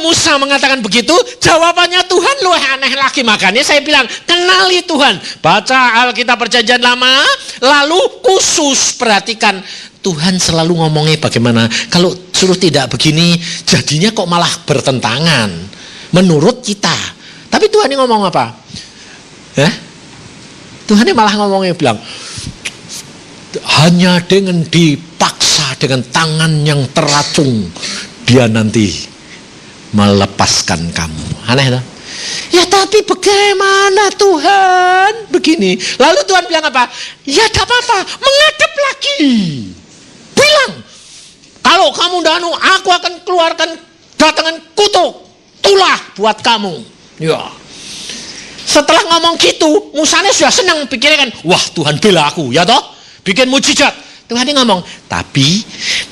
Musa mengatakan begitu, jawabannya Tuhan lu aneh lagi. Makanya saya bilang, kenali Tuhan. Baca Alkitab Perjanjian Lama, lalu khusus perhatikan Tuhan selalu ngomongnya bagaimana. Kalau suruh tidak begini, jadinya kok malah bertentangan menurut kita. Tapi Tuhan ini ngomong apa? Tuhan ini malah ngomongnya bilang, hanya dengan dipaksa dengan tangan yang teracung, dia nanti melepaskan kamu. Aneh tak? Ya tapi bagaimana Tuhan? Begini. Lalu Tuhan bilang apa? Ya tidak apa-apa, menghadap lagi. Bilang, kalau kamu danu, aku akan keluarkan datangan kutuk, tulah buat kamu. Ya. Setelah ngomong gitu, Musa sudah senang, pikirnya kan, wah Tuhan bela aku, ya toh? Bikin mujizat. Tuhan ini ngomong, tapi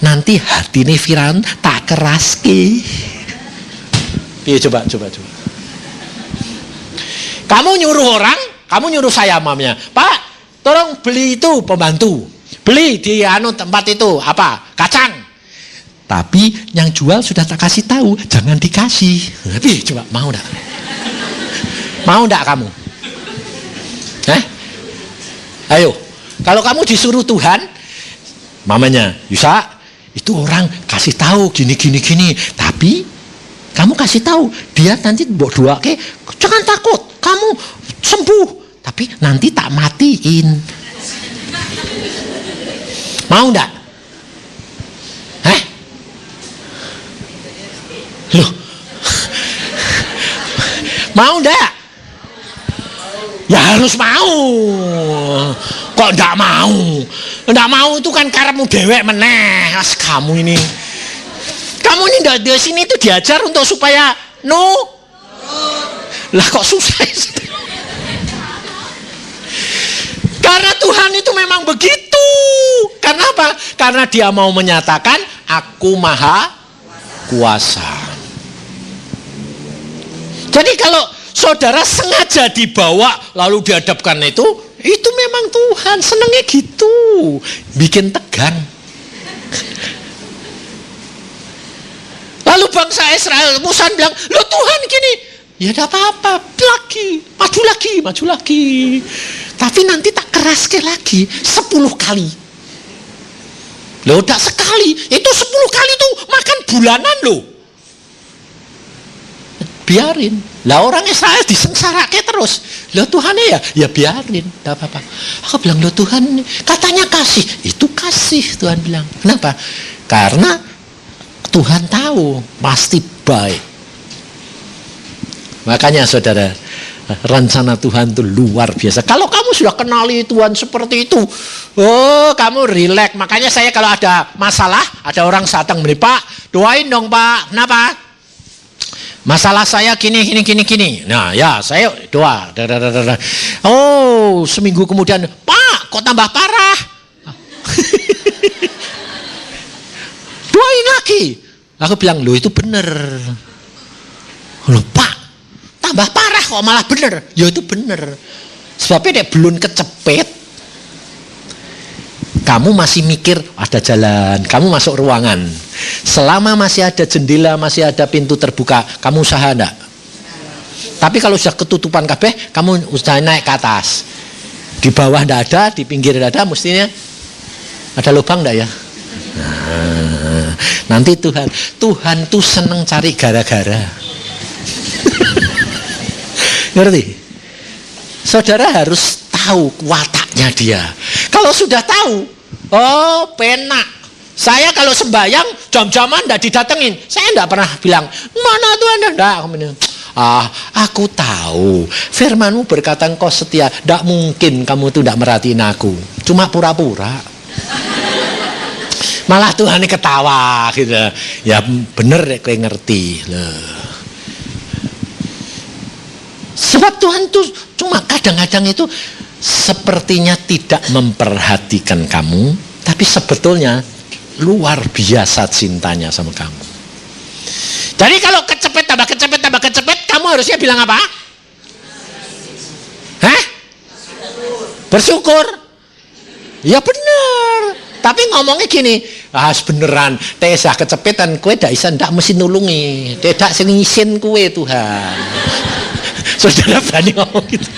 nanti hati ini Firaun tak keraski. Iya, coba. Kamu nyuruh orang, kamu nyuruh saya mamanya, Pak, tolong beli itu pembantu, beli di tempat itu apa, kacang. Tapi yang jual sudah tak kasih tahu, jangan dikasih. Tapi coba mau enggak? Mau enggak kamu? Ayo, kalau kamu disuruh Tuhan, mamanya, Yusa, itu orang kasih tahu gini, tapi kamu kasih tahu, dia nanti doa ke, jangan takut, kamu sembuh, tapi nanti tak matiin. Mau enggak? Loh, mau enggak? Ya harus mau. Kok enggak mau? Enggak mau itu kan karepmu dewek meneh. As kamu ini di sini itu diajar untuk supaya lah kok susah. Karena Tuhan itu memang begitu. Karena apa? Karena dia mau menyatakan aku maha kuasa. Jadi kalau saudara sengaja dibawa lalu dihadapkan itu memang Tuhan senengnya gitu, bikin tegang. Lalu bangsa Israel, Musa bilang, loh Tuhan gini, ya tidak apa-apa, maju lagi. Tapi nanti tak keraskan lagi 10 kali. Loh tidak sekali, itu 10 kali tuh makan bulanan loh. Biarin. Lah orang Israel disengsarake terus. Loh Tuhan ya biarin, tidak apa-apa. Aku bilang, loh Tuhan katanya kasih, itu kasih Tuhan bilang. Kenapa? Karena Tuhan tahu pasti baik. Makanya saudara, rencana Tuhan itu luar biasa. Kalau kamu sudah kenali Tuhan seperti itu, kamu rileks. Makanya saya kalau ada masalah, ada orang datang beri, Pak, doain dong Pak. Kenapa? Masalah saya gini. Nah ya saya doa. Oh seminggu kemudian, Pak kok tambah parah? Doain lagi. Aku bilang, loh itu bener. Loh Pak, tambah parah kok malah bener. Ya itu bener. Sebabnya belum kecepet. Kamu masih mikir ada jalan, kamu masuk ruangan. Selama masih ada jendela, masih ada pintu terbuka, kamu usaha enggak? Tapi kalau sudah ketutupan kabeh, kamu usaha naik ke atas. Di bawah enggak ada, di pinggir enggak ada, mestinya ada lubang enggak ya? Nah, nanti Tuhan tuh seneng cari gara-gara. Ngerti? Saudara harus tahu wataknya dia. Kalau sudah tahu, penak. Saya kalau sembahyang jam-jaman enggak didatengin. Saya enggak pernah bilang, mana Tuhan enggak. Aku tahu firman-Mu berkata Engkau setia. Enggak mungkin kamu tuh enggak merhatiin aku. Cuma pura-pura. Malah Tuhan ini ketawa gitu. Ya bener deh kowe ngerti loh. Sebab Tuhan tuh cuma kadang-kadang itu sepertinya tidak memperhatikan kamu, tapi sebetulnya luar biasa cintanya sama kamu. Jadi kalau kecepet, kamu harusnya bilang apa? Bersyukur. Ya benar. Tapi ngomongnya gini, beneran tesah kecepetan kowe ndak isa ndak mesti nulungi. Tidak sing ngisin kowe Tuhan. Saudara berani ngomong gitu.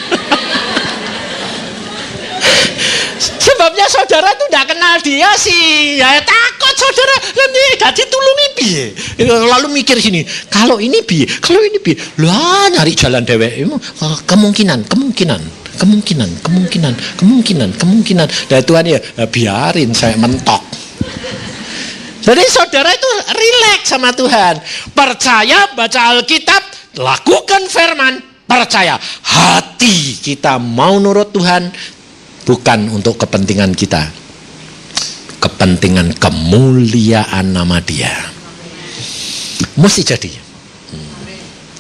Sebabnya saudara itu tidak kenal dia sih, ya takut saudara nanti gak ditulungi piye. Lalu mikir sini, kalau ini piye, lah nyari jalan dewek. Kemungkinan. Dan Tuhan ya biarin saya mentok. Jadi saudara itu rileks sama Tuhan, percaya baca Alkitab, lakukan firman, percaya hati kita mau nurut Tuhan. Bukan untuk kepentingan kita, kepentingan kemuliaan nama Dia. Mesti jadi.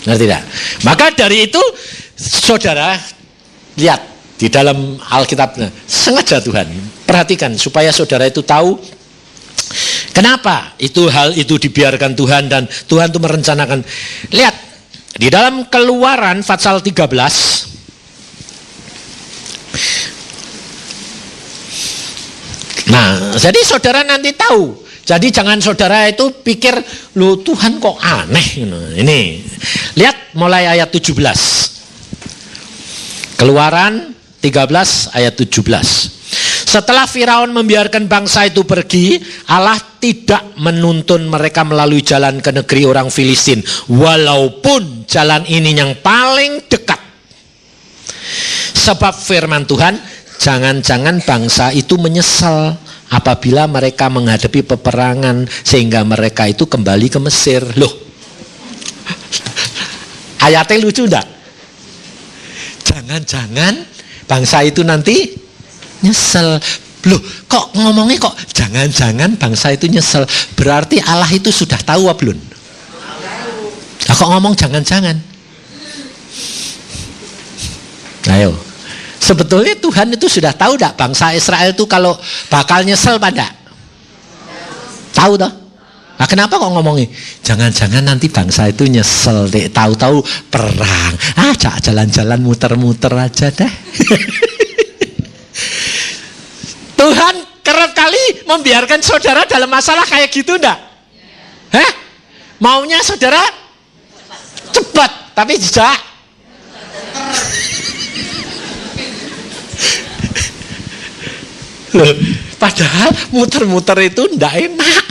Ngerti tidak? Maka dari itu, saudara lihat di dalam Alkitab, sengaja Tuhan perhatikan supaya saudara itu tahu kenapa hal itu dibiarkan Tuhan dan Tuhan itu merencanakan. Lihat di dalam Keluaran pasal 13. Nah, jadi saudara nanti tahu. Jadi jangan saudara itu pikir, loh Tuhan kok aneh. Ini, lihat mulai ayat 17. Keluaran 13 ayat 17. Setelah Firaun membiarkan bangsa itu pergi, Allah tidak menuntun mereka melalui jalan ke negeri orang Filistin. Walaupun jalan ini yang paling dekat. Sebab firman Tuhan, jangan-jangan bangsa itu menyesal apabila mereka menghadapi peperangan sehingga mereka itu kembali ke Mesir. Loh, ayatnya lucu enggak? Jangan-jangan bangsa itu nanti nyesel. Loh, kok ngomongnya kok jangan-jangan bangsa itu nyesel? Berarti Allah itu sudah tahu apa belum? Nah, kok ngomong jangan-jangan? Ayo. Sebetulnya Tuhan itu sudah tahu enggak bangsa Israel itu kalau bakal nyesel pada? Tahu toh? Nah, kenapa kok ngomongin? Jangan-jangan nanti bangsa itu nyesel deh, tahu-tahu perang. Jalan-jalan muter-muter aja deh. Tuhan kerap kali membiarkan saudara dalam masalah kayak gitu enggak? Maunya saudara cepat, tapi tidak. Loh, padahal muter-muter itu ndak enak.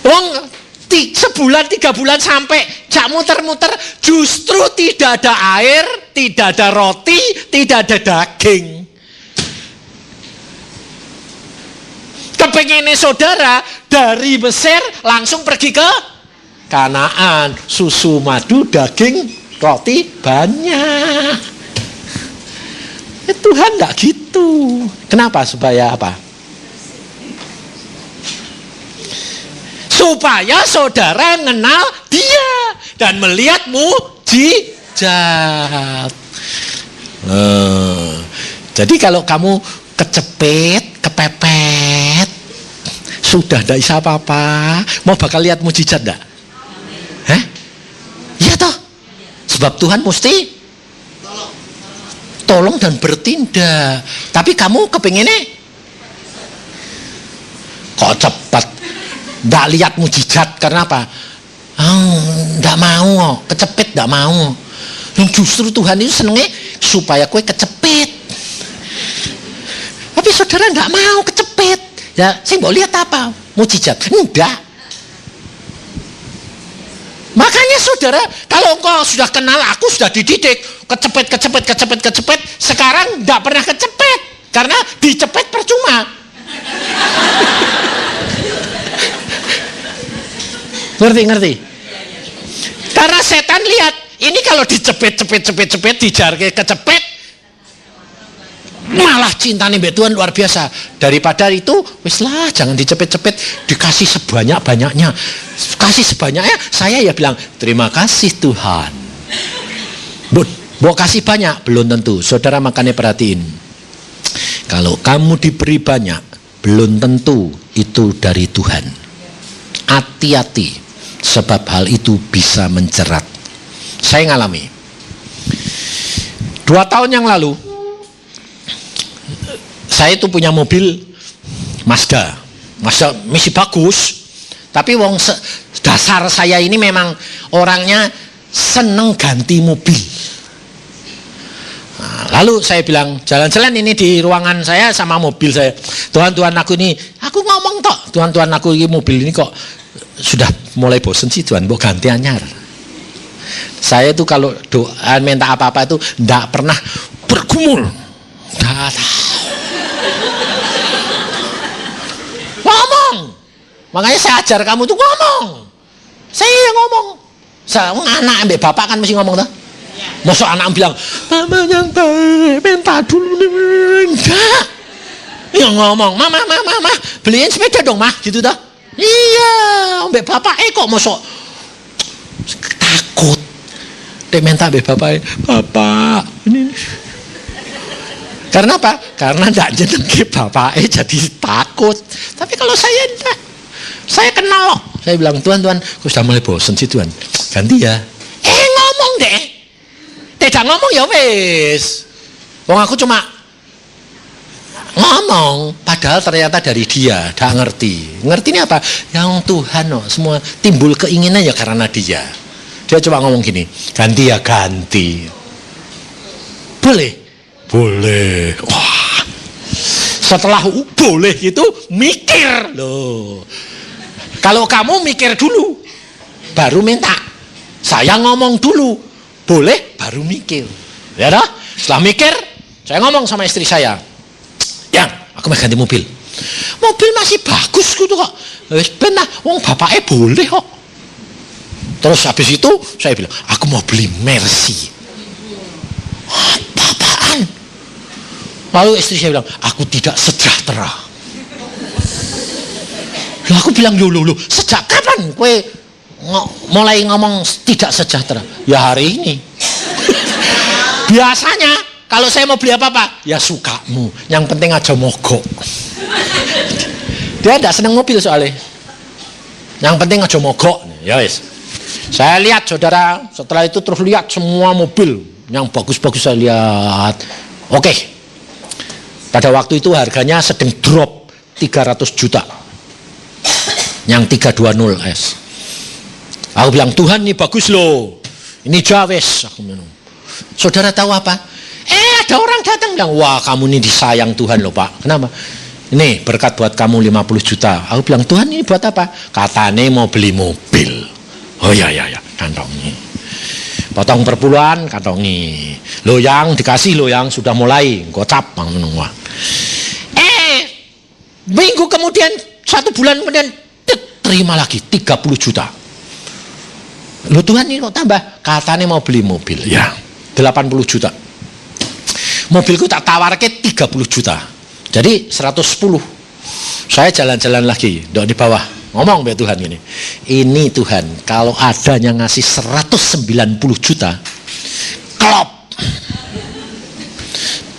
Wong sebulan 3 bulan sampai jak muter-muter, justru tidak ada air, tidak ada roti, tidak ada daging. Kepengennya saudara dari Mesir langsung pergi ke Kanaan, susu, madu, daging, roti banyak. Tuhan enggak gitu. Kenapa? Supaya apa? Supaya saudara mengenal Dia dan melihat mujizat. Jadi kalau kamu kepepet, sudah tidak bisa apa-apa, mau bakal lihat mujizat enggak? Iya toh. Sebab Tuhan mesti tolong dan bertindak. Tapi kamu kepinginnya kok cepat, nggak lihat mujizat. Karena apa? Nggak mau, kecepet nggak mau. Justru Tuhan itu senengnya supaya kue kecepet. Tapi saudara nggak mau kecepet. Ya, saya mau lihat apa? Mujizat? Enggak. Makanya saudara, kalau engkau sudah kenal aku, sudah dididik, kecepet, sekarang tidak pernah kecepet, karena dicepet percuma. Ngerti? Karena setan lihat, ini kalau dicepet, dijarke kecepet, malah cintanya mbak Tuhan luar biasa. Daripada itu, wis lah, jangan dicepet-cepet, dikasih sebanyak-banyaknya. Kasih sebanyak-banyaknya, saya ya bilang, terima kasih Tuhan. Mau kasih banyak, belum tentu. Saudara makanya perhatiin. Kalau kamu diberi banyak, belum tentu itu dari Tuhan. Hati-hati, sebab hal itu bisa menjerat. Saya ngalami. 2 tahun yang lalu, saya itu punya mobil Mazda misi bagus, tapi dasar saya ini memang orangnya seneng ganti mobil. Nah, lalu saya bilang, jalan-jalan ini di ruangan saya sama mobil saya, Tuhan aku ini, aku ngomong tok, Tuhan aku ini mobil ini kok sudah mulai bosen sih Tuhan, mau ganti anyar. Saya tuh kalau doa minta apa-apa itu tidak pernah bergumul, ngomong. Makanya saya ajar kamu tuh ngomong. Saya ngomong. Anak ambil bapak kan mesti ngomong tuh. Masa anak bilang, mama yang baik, minta dulu. Enggak. Yang ngomong, mama, beliin sepeda dong mah, gitu dah. Iya, ambil bapak, kok masa takut. Dia minta ambil bapak ini. Karena apa? Karena tidak jenenge bapak, jadi takut. Tapi kalau saya enggak, saya kenal. Saya bilang, Tuhan, aku sudah mulai bosan sih Tuhan, ganti ya. Ngomong deh. Tidak ngomong ya wes. Wong aku cuma ngomong, padahal ternyata dari dia, dah ngerti. Ngerti ini apa? Yang Tuhan semua timbul keinginan ya karena dia. Dia cuma ngomong gini, ganti ya ganti. Boleh. Wah. Setelah boleh itu mikir loh. Kalau kamu mikir dulu, baru minta. Saya ngomong dulu, boleh baru mikir. Ya dah. Setelah mikir, saya ngomong sama istri saya, yang aku mau ganti mobil. Mobil masih bagus gitu kok. Benar, wong bapaknya boleh kok. Terus habis itu saya bilang, aku mau beli Mercy. Apaan? Lalu istri saya bilang, aku tidak sejahtera. Lalu aku bilang, loh, sejak kapan kowe mulai ngomong tidak sejahtera? Ya hari ini. Biasanya kalau saya mau beli apa-apa, ya sukamu. Yang penting aja mogok. Dia tidak senang mobil soalnya. Yang penting aja mogok. Ya wis. Saya lihat saudara, setelah itu terus lihat semua mobil yang bagus-bagus saya lihat. Oke. Pada waktu itu harganya sedang drop 300 juta. Yang 320S. Aku bilang, Tuhan ini bagus loh. Ini Jawes. Aku bilang. Saudara tahu apa? Ada orang datang bilang, wah kamu ini disayang Tuhan loh Pak. Kenapa? Ini berkat buat kamu 50 juta. Aku bilang, Tuhan ini buat apa? Katanya mau beli mobil. Oh ya, kantongi. Potong perpuluhan, kantongi. Lo yang dikasih lo yang sudah mulai gocap. Minggu kemudian, 1 bulan kemudian, terima lagi 30 juta. Lo Tuhan ini kok tambah? Katanya mau beli mobil. Ya, 80 juta. Mobilku tak tawar ke 30 juta. Jadi 110. Saya jalan-jalan lagi, dok di bawah. Ngomong be Tuhan ini. Ini Tuhan, kalau ada yang ngasih 190 juta, klop.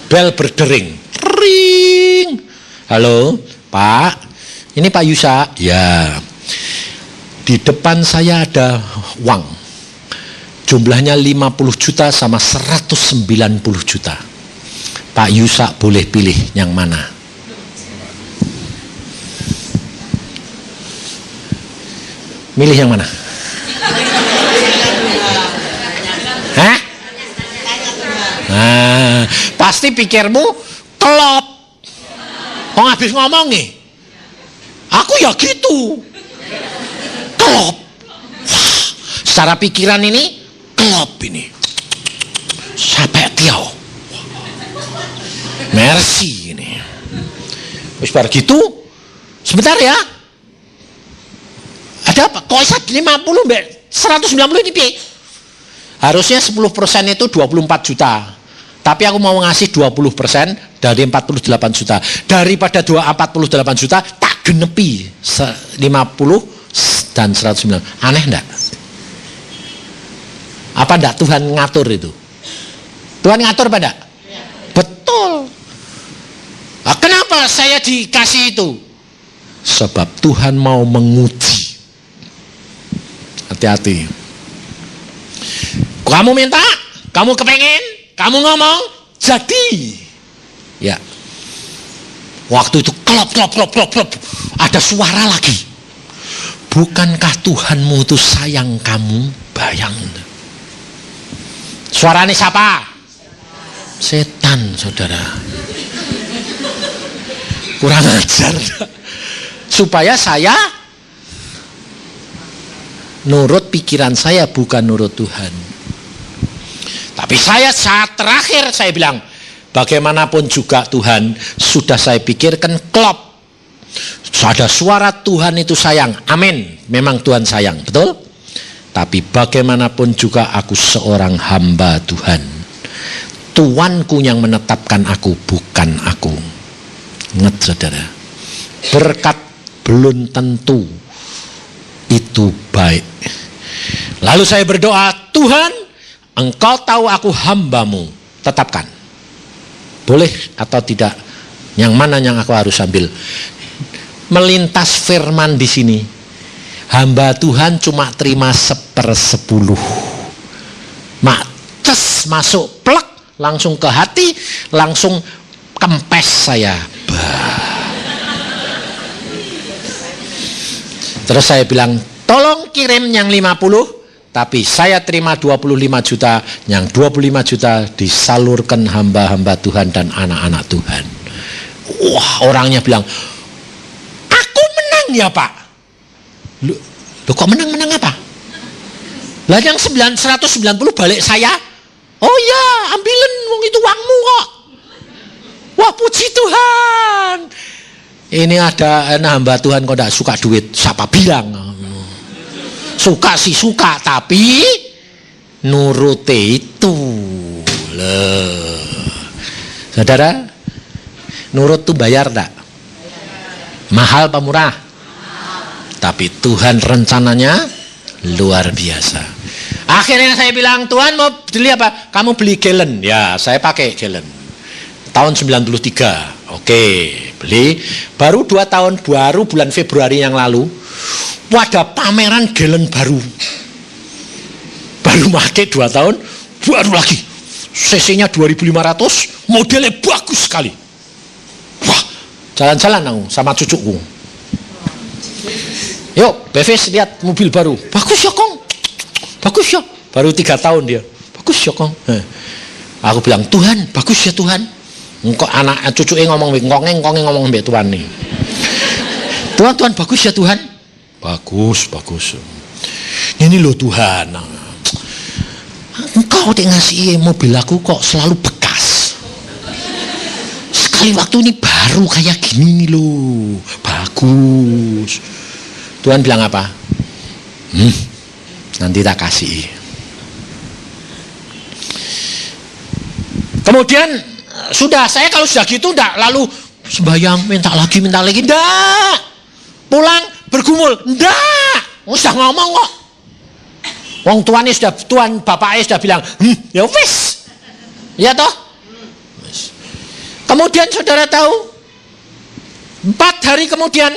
Bel berdering. Ring. Halo, Pak. Ini Pak Yusa. Ya. Di depan saya ada uang. Jumlahnya 50 juta sama 190 juta. Pak Yusa boleh pilih yang mana? Milih yang mana? Hah? Nah, pasti pikirmu kelop. Kok habis ngomong nih? Aku ya gitu. Kelop. Wah, secara pikiran ini kelop ini. Sampai tiau. Mercy ini. Wis bar gitu. Sebentar ya. Ada apa? Kok bisa 50 mbak 190 ini piye? Harusnya 10% itu 24 juta. Tapi aku mau ngasih 20% dari 48 juta. Daripada 48 juta tak genepi 50 dan 109. Aneh enggak? Apa enggak Tuhan ngatur itu? Tuhan ngatur apa enggak? Ya. Betul. Nah, kenapa saya dikasih itu? Sebab Tuhan mau menguji. Hati-hati. Kamu minta, kamu kepengen, kamu ngomong, jadi. Ya. Waktu itu klop. Ada suara lagi. Bukankah Tuhanmu itu sayang kamu? Bayangin. Suaranya siapa? Setan, saudara. Kurang ajar. Supaya saya nurut pikiran saya, bukan nurut Tuhan. Tapi saat terakhir saya bilang, bagaimanapun juga Tuhan, sudah saya pikirkan klop. Ada suara Tuhan itu sayang. Amin. Memang Tuhan sayang, betul? Tapi bagaimanapun juga aku seorang hamba Tuhan. Tuanku yang menetapkan aku, bukan aku. Ingat saudara, berkat belum tentu itu baik. Lalu saya berdoa, Tuhan, Engkau tahu aku hambamu, tetapkan. Boleh atau tidak, yang mana yang aku harus ambil. Melintas firman di sini, hamba Tuhan cuma terima 1/10. Masuk plek, langsung ke hati, langsung kempes saya. Terus saya bilang, tolong kirim yang 50, tapi saya terima 25 juta, yang 25 juta disalurkan hamba-hamba Tuhan dan anak-anak Tuhan. Wah, orangnya bilang, ya Pak. Lu kok menang apa? Lah yang 190 balik saya. Oh ya, ambilin, wong itu uangmu kok. Wah, puji Tuhan. Ini ada hamba Tuhan kok tidak suka duit. Siapa bilang? Suka sih suka, tapi nurute itu. Saudara, nurut tuh bayar tak? Mahal apa murah? Tapi Tuhan rencananya luar biasa. Akhirnya saya bilang, Tuhan mau beli apa? Kamu beli galen. Ya, saya pakai galen. Tahun 93. Oke, beli. Baru 2 tahun, baru bulan Februari yang lalu, ada pameran galen baru. Baru pakai 2 tahun, baru lagi. CC-nya 2500, modelnya bagus sekali. Wah, jalan-jalan aku sama cucuku. Yuk, Bevis lihat mobil baru. Bagus ya, Kong. Bagus ya. Baru 3 tahun dia. Bagus ya, Kong. Aku bilang, Tuhan, bagus ya Tuhan. Engkau anak cucuke ngomong ngongeng ngomong mbek Tuhan nih. Tuhan, bagus ya Tuhan. Bagus. Ini loh Tuhan. Engkau ngasih mobil aku kok selalu bekas. Sekali waktu ini baru kayak gini nih loh. Bagus. Tuhan bilang apa? Nanti tak kasih. Kemudian sudah, saya kalau sudah gitu enggak lalu sembahyang minta lagi enggak. Pulang bergumul enggak. Sudah ngomong kok. Wong tuane sudah, tuan bapaknya sudah bilang, ya wis. Ya toh? Kemudian saudara tahu, 4 hari kemudian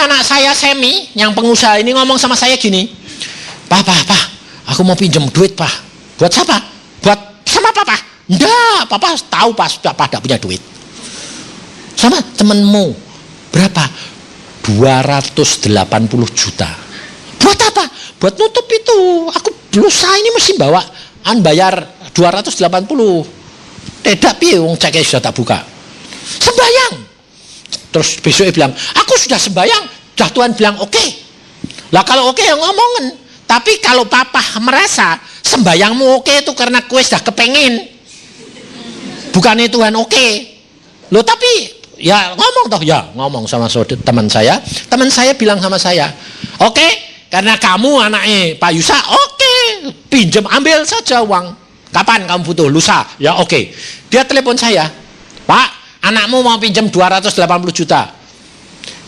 anak saya Semi yang pengusaha ini ngomong sama saya gini, Pak, aku mau pinjam duit Pak. Buat siapa? Buat sama Papa? Enggak, Papa tahu Papa tidak punya duit. Sama temenmu. Berapa? 280 juta. Buat apa? Buat nutup itu. Aku lusa ini mesti bawa bayar 280. Tidak piye wong ceknya sudah tak buka. Sembayang. Terus besoknya bilang, aku sudah sembahyang. Tuhan bilang, oke. Lah kalau oke ya ngomongin. Tapi kalau Papa merasa sembahyangmu oke itu karena kue sudah kepengen. Bukannya Tuhan oke. Loh tapi ya ngomong toh. Ya ngomong sama teman saya. Teman saya bilang sama saya, oke, karena kamu anaknya Pak Yusa, oke, pinjam ambil saja uang. Kapan kamu butuh? Lusa. Ya oke. Dia telepon saya, Pak, anakmu mau pinjam 280 juta.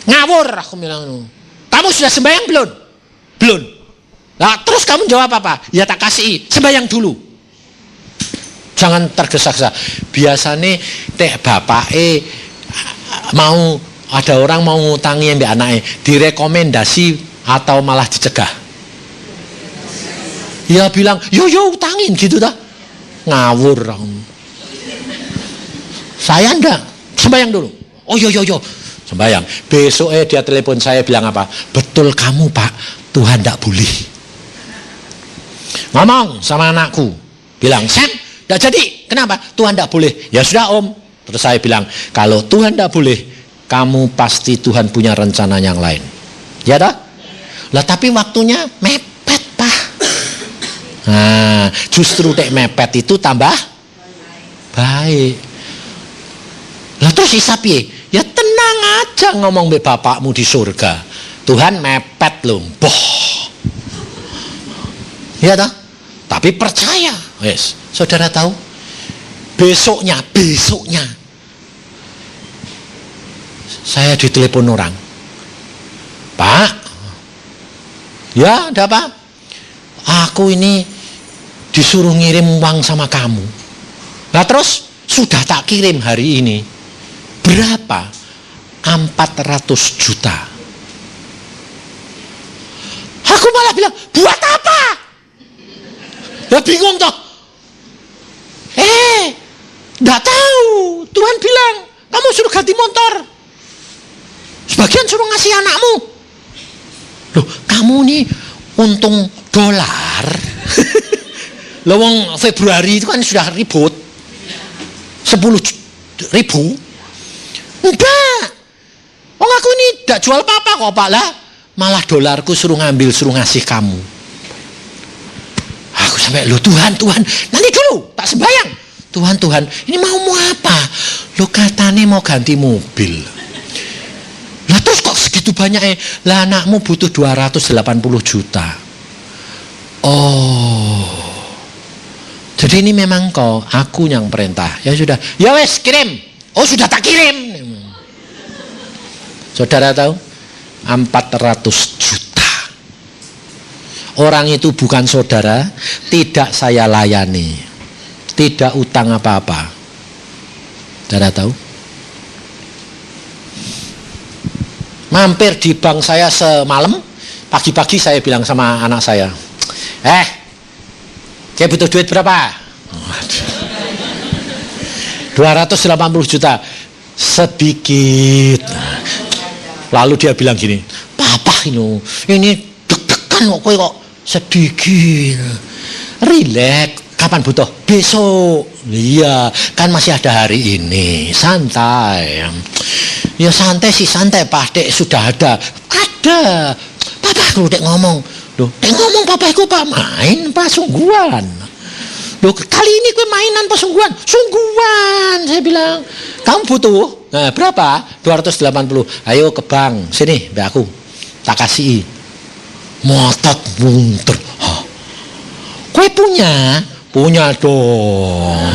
Ngawur, aku bilang. Kamu sudah sembahyang belum? Belum. Nah, terus kamu jawab apa? Ya tak kasih, sembahyang dulu. Jangan tergesa-gesa. Biasanya mau ada orang mau ngutangi mbak anaknya, direkomendasi atau malah dicegah. Ya bilang, yo utangin gitu dah. Ngawur. Saya enggak, sembahyang dulu. Oh yo. Sembayang. Besoknya dia telepon saya bilang apa? Betul kamu Pak, Tuhan tidak boleh. Ngomong sama anakku, bilang, Sam, tidak jadi. Kenapa? Tuhan tidak boleh. Ya sudah Om. Terus saya bilang, kalau Tuhan tidak boleh, kamu pasti Tuhan punya rencana yang lain. Ya dah? Lah tapi waktunya mepet Pak. Nah, justru dek mepet itu tambah baik. Lah terus isapi, ya tenang aja ngomong be bapakmu di surga. Tuhan mepet loh, boh. Ya dah? Tapi percaya, yes. Saudara tahu? Besoknya saya ditelepon orang. Pak, ya ada apa? Aku ini disuruh ngirim uang sama kamu. Nah terus sudah tak kirim hari ini. Berapa? 400 juta. Aku malah bilang, buat apa? Ya bingung toh. Nggak tahu. Tuhan bilang, kamu suruh ganti motor. Sebagian suruh ngasih anakmu. Loh, kamu nih untung dolar. Loh, wong Februari itu kan sudah ribut. 10.000. Enggak. Wong aku ini tidak jual apa-apa kok Pak lah. Malah dolarku suruh ngambil, suruh ngasih kamu. Aku sampai, loh Tuhan, nanti dulu, tak sembayang. Tuhan, ini mau apa? Loh katanya mau ganti mobil. Lah terus kok segitu banyaknya? Lah anakmu butuh 280 juta. Oh. Jadi ini memang aku yang perintah. Ya sudah. Ya wes kirim. Oh sudah tak kirim. Saudara tahu? 400 juta. Orang itu bukan saudara, tidak saya layani. Tidak utang apa-apa. Saudara tahu? Mampir di bank saya semalam, pagi-pagi saya bilang sama anak saya, saya butuh duit berapa? 280 juta. Sedikit. Lalu dia bilang gini, Papa ini deg-degan kok sedikit. Relax. Kapan butuh? Besok. Iya, kan masih ada hari ini. Santai. Ya santai sih, santai Pak. Dek sudah ada. Ada. Papa lu dek ngomong. Loh, dek ngomong papa iku Pak main Pak sungguhan. Loh, kali ini gue mainan Pak sungguhan. Sungguhan, saya bilang. Kamu butuh? Nah, berapa? 280. Ayo ke bank. Sini, mbak aku. Tak kasih. Motot munter. Gue punya? Punya dong.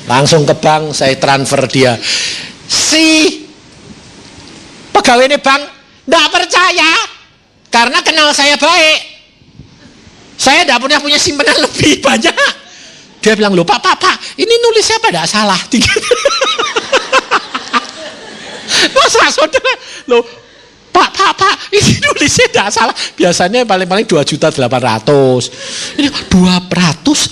Langsung ke bank, saya transfer dia. Si pegawai ini bank tidak percaya karena kenal saya baik. Saya tidak punya simpanan lebih banyak. Dia bilang, loh Pak, ini nulisnya apa tidak salah? Masa saudara, loh Pak, ini nulisnya tidak salah. Biasanya paling-paling 2.800.000. Ini 280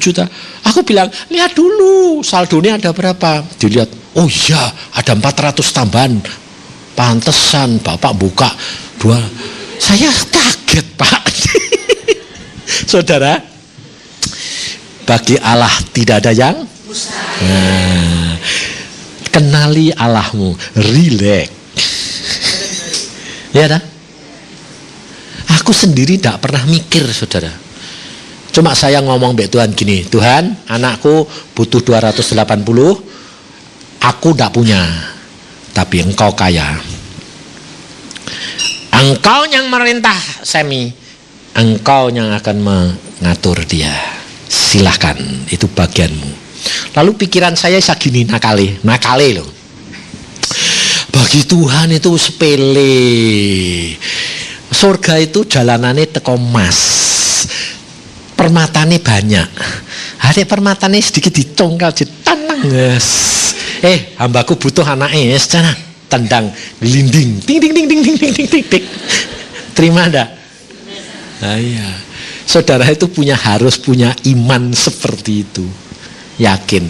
juta. Aku bilang, lihat dulu saldonya ada berapa. Dilihat, oh iya ada 400 tambahan. Pantesan Bapak buka 2. Saya kaget Pak. Saudara, bagi Allah tidak ada yang mustahil. Kenali Allahmu, relax. Ya dah. Aku sendiri tidak pernah mikir, saudara. Cuma saya ngomong be Tuhan gini, Tuhan, anakku butuh 280, aku tidak punya, tapi Engkau kaya. Engkau yang merintah Semi, Engkau yang akan mengatur dia. Silahkan, itu bagianmu. Lalu pikiran saya segini, nakale loh. Bagi Tuhan itu sepele. Surga itu jalanannya teko emas. Permatane banyak. Ada permatane sedikit dicongkal, ditanang guys. Hambaku butuh anaknya, sana tendang, gelinding, ting ting ting ting ting ting ting ting. Terima ndak? Nah, iya. saudara itu harus punya iman seperti itu. Yakin.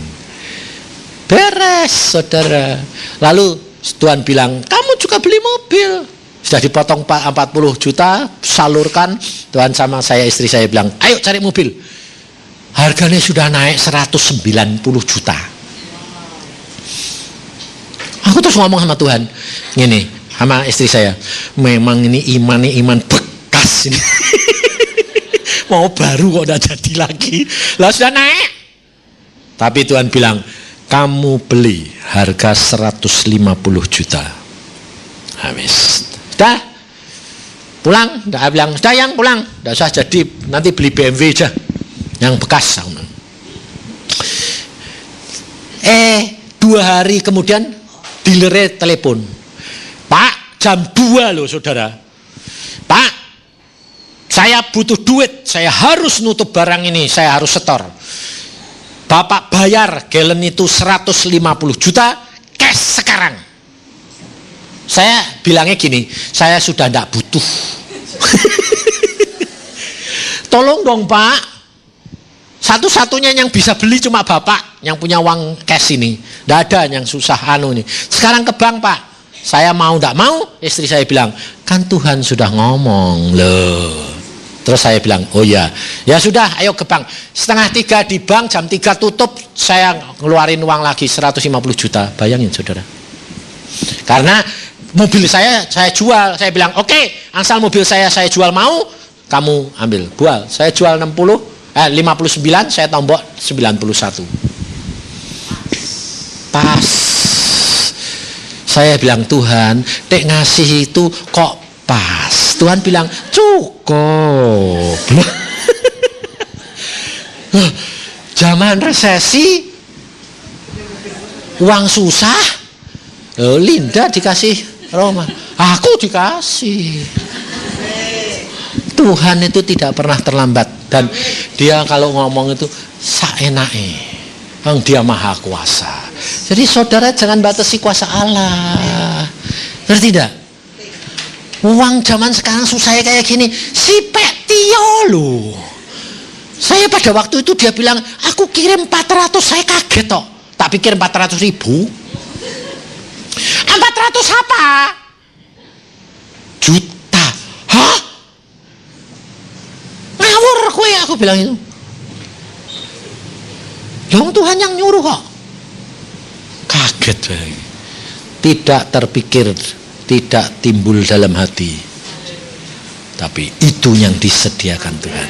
Beres, saudara. Lalu Tuhan bilang, kamu juga beli mobil. Sudah dipotong 40 juta, salurkan. Tuhan sama saya, istri saya bilang, ayo cari mobil. Harganya sudah naik 190 juta. Aku terus ngomong sama Tuhan, gini, sama istri saya, memang ini iman bekas ini. Mau baru kok udah jadi lagi. Lah sudah naik. Tapi Tuhan bilang, kamu beli harga 150 juta. Habis. Sudah. Pulang. Udah bilang, sudah yang pulang. Udah usah jadi, nanti beli BMW aja. Yang bekas. 2 hari kemudian, dealernya telepon. Pak, jam 2 loh saudara. Pak, saya butuh duit. Saya harus nutup barang ini. Saya harus setor. Bapak bayar galen itu 150 juta cash sekarang. Saya bilangnya gini, saya sudah tidak butuh. Tolong dong Pak. Satu-satunya yang bisa beli cuma Bapak yang punya uang cash ini. Tidak ada yang susah nih. Sekarang ke bank Pak. Saya mau tidak mau, istri saya bilang, kan Tuhan sudah ngomong loh. Terus saya bilang, oh ya, ya sudah, ayo ke bank. 2:30 di bank, jam 3 tutup, saya ngeluarin uang lagi 150 juta. Bayangin saudara. Karena mobil saya jual. Saya bilang, oke, asal mobil saya jual mau, kamu ambil. Bual, saya jual 59, saya tombok 91. Pas. Saya bilang, Tuhan, dek ngasih itu kok pas. Tuhan bilang, cukup. Zaman resesi, uang susah, Linda dikasih Roma, aku dikasih. Tuhan itu tidak pernah terlambat. Dan dia kalau ngomong itu saenake. Dia maha kuasa. Jadi saudara jangan batasi kuasa Allah. Ngerti tidak? Uang zaman sekarang susah kayak gini. Si Petio loh. Saya pada waktu itu dia bilang, aku kirim 400, saya kaget toh. Tak pikir 400 ribu. 400 apa? Juta. Hah? Ngawur aku bilang itu. Yang Tuhan yang nyuruh kok. Kaget saya. Tidak terpikir, tidak timbul dalam hati. Tapi itu yang disediakan Tuhan.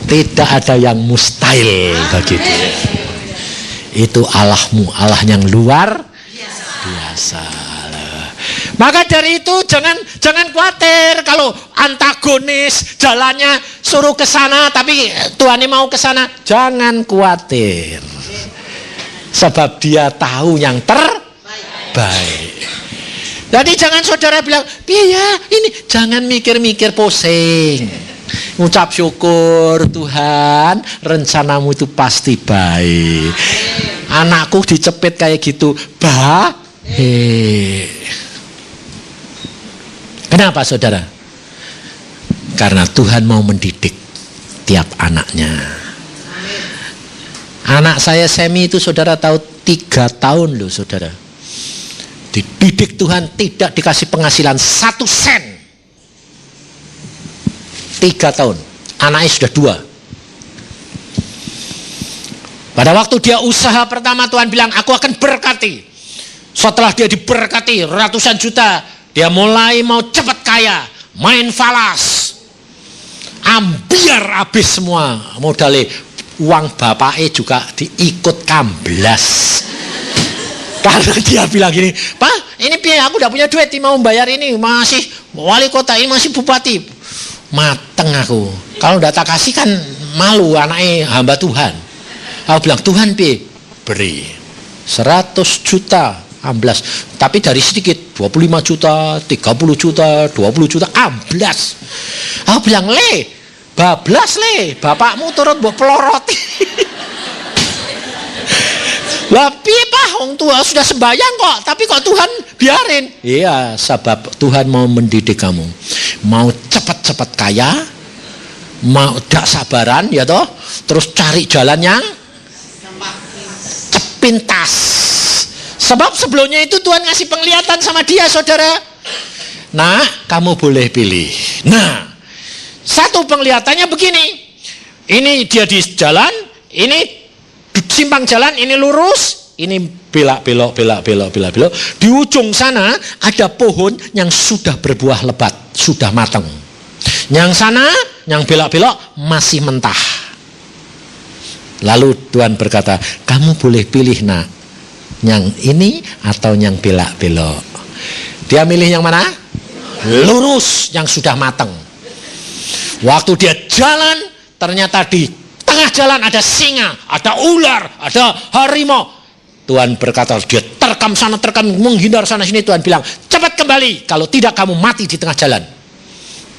Tidak ada yang mustahil bagi dia. Itu Allahmu, Allah yang luar biasa. Maka dari itu jangan khawatir kalau antagonis jalannya suruh ke sana tapi Tuhan mau ke sana, jangan khawatir. Sebab dia tahu yang terbaik. Jadi jangan saudara bilang, "Iya, ini jangan mikir-mikir pusing." Ucap syukur, Tuhan, rencanamu itu pasti baik. Anakku dicepit kayak gitu, baik. Kenapa saudara? Karena Tuhan mau mendidik tiap anaknya. Anak saya Semi itu saudara tahu 3 tahun loh saudara. Dididik Tuhan, tidak dikasih penghasilan 1 sen. 3 tahun. Anaknya sudah 2. Pada waktu dia usaha pertama Tuhan bilang, aku akan berkati. Setelah dia diberkati ratusan juta, dia mulai mau cepat kaya, main falas, ambiar habis semua modalnya. Uang bapaknya juga diikut kamblas. Karena dia bilang gini, Pak, ini biaya aku udah punya duit, mau bayar ini, masih wali kota, ini masih bupati. Mateng aku. Kalau udah tak kasih kan malu, anaknya hamba Tuhan. Aku bilang, Tuhan beri 100 juta. Amblas, tapi dari sedikit 25 juta, 30 juta, 20 juta, amblas. Aku bilang, bablas bapakmu turut mbok peloroti. Lah piye Pak, wong tua sudah sembahyang kok, tapi kok Tuhan biarin? Iya, sebab Tuhan mau mendidik kamu. Mau cepat-cepat kaya, mau dak sabaran ya toh, terus cari jalan yang cepintas. Sebab sebelumnya itu Tuhan ngasih penglihatan sama dia, saudara. Nah, kamu boleh pilih. Nah, satu penglihatannya begini. Ini dia di jalan, ini simpang jalan, ini lurus, ini belok. Di ujung sana ada pohon yang sudah berbuah lebat, sudah matang. Yang sana, yang belok-belok masih mentah. Lalu Tuhan berkata, kamu boleh pilih nak, yang ini atau yang belok-belok. Dia milih yang mana? Lurus, yang sudah matang. Waktu dia jalan, ternyata di tengah jalan ada singa, ada ular, ada harimau. Tuhan berkata, dia terkam sana, terkam, menghindar sana sini. Tuhan bilang, cepat kembali, kalau tidak kamu mati di tengah jalan.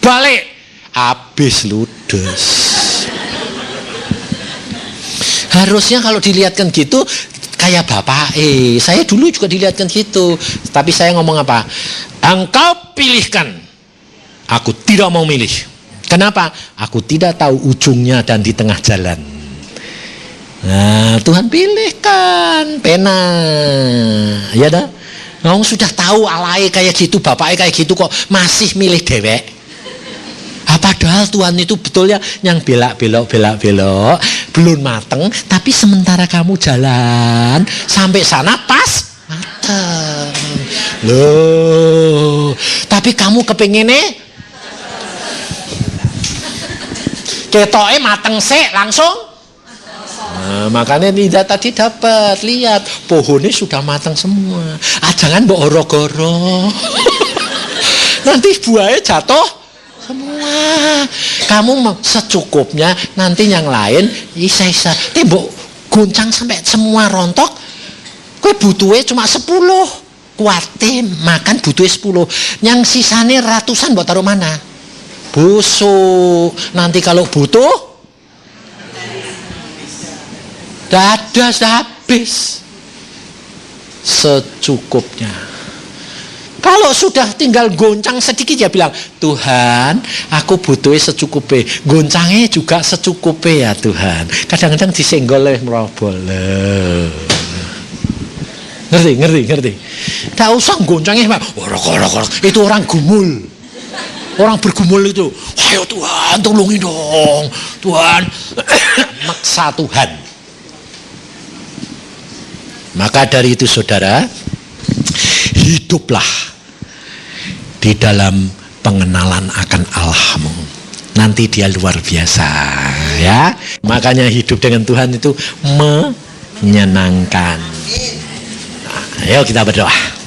Balik, habis ludes. Harusnya kalau dilihatkan gitu, kayak bapak, saya dulu juga dilihatkan gitu. Tapi saya ngomong apa? Engkau pilihkan, aku tidak mau milih. Kenapa? Aku tidak tahu ujungnya dan di tengah jalan. Nah, Tuhan pilihkan, pena. Ya dah. Ngomong sudah tahu alai kayak gitu, bapaknya kayak gitu kok masih milih dewek. Padahal Tuhan itu betulnya yang belok, belum mateng, tapi sementara kamu jalan sampai sana pas mateng. Loh, tapi kamu kepengennya ketoknya mateng sih langsung. Nah, makanya tidak tadi dapat lihat pohonnya sudah matang semua. Jangan mbok oro-goro. Nanti buahnya jatuh semua. Kamu secukupnya, nanti yang lain isa-isa. Tembok goncang sampai semua rontok. Kowe butuhnya cuma 10. Kuatin makan butuhnya 10. Yang sisanya ratusan buat taruh mana? Busuk. Nanti kalau butuh dadah habis. Secukupnya. Kalau sudah tinggal goncang sedikit ya bilang, Tuhan, aku butuhnya secukupnya. Goncangnya juga secukupnya ya Tuhan. Kadang-kadang disenggol oleh merobol. Ngerti. Tak usah goncangnya, itu orang gumul. Orang bergumul itu, ayo Tuhan, tolongin dong. Tuhan, maksa Tuhan. Maka dari itu saudara, hiduplah di dalam pengenalan akan Allahmu. Nanti dia luar biasa ya. Makanya hidup dengan Tuhan itu menyenangkan. Nah, ayo kita berdoa.